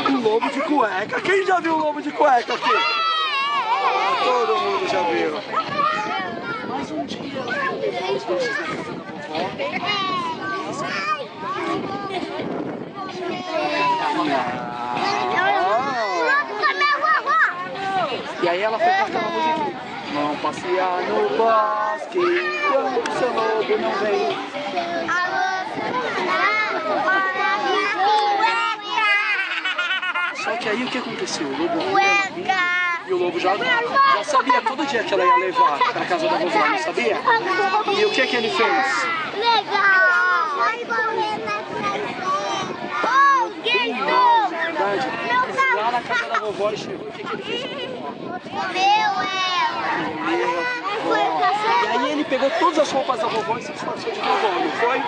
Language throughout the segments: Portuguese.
Um lobo de cueca. Quem já viu um lobo de cueca aqui? Ah, todo mundo já viu. Mas um dia ela viu os doces na casa da vovó. E aí ela foi com aquela musiquinha. Vamos passear no bosque, quando seu lobo não vem. Só que aí o que aconteceu? O lobo e o lobo já sabia todo dia que ela ia levar para casa da vovó, não sabia? E o que ele fez? Lá na casa da vovó ele chegou, o que ele fez com a vovó? E aí ele pegou todas as roupas da vovó e se disfarçou de vovó, não foi?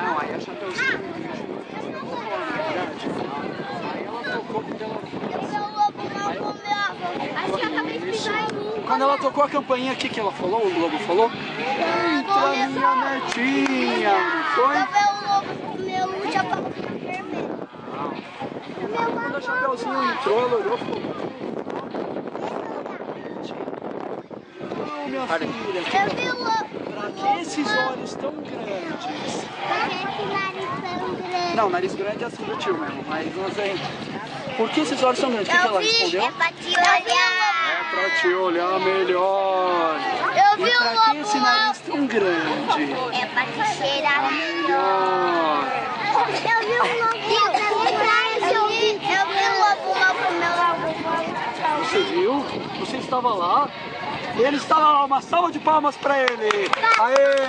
Não, aí a Chapeuzinho quando ela tocou a campainha, o que ela falou? O lobo falou? Entra minha netinha, não foi? Quando a Chapeuzinho entrou, ela olhou e falou: não, minha filha, pra que esses olhos tão grandes? Não, nariz grande é assim do tio mesmo, mas não sei. Por que esses olhos tão grandes? O que ela respondeu? É pra te olhar. É pra te olhar melhor. Eu vi E pra que esse nariz tão grande? É pra te cheirar melhor. Eu vi um lobo mal comer logo. Você viu? Você estava lá? Ele estava lá, uma salva de palmas pra ele! Aê!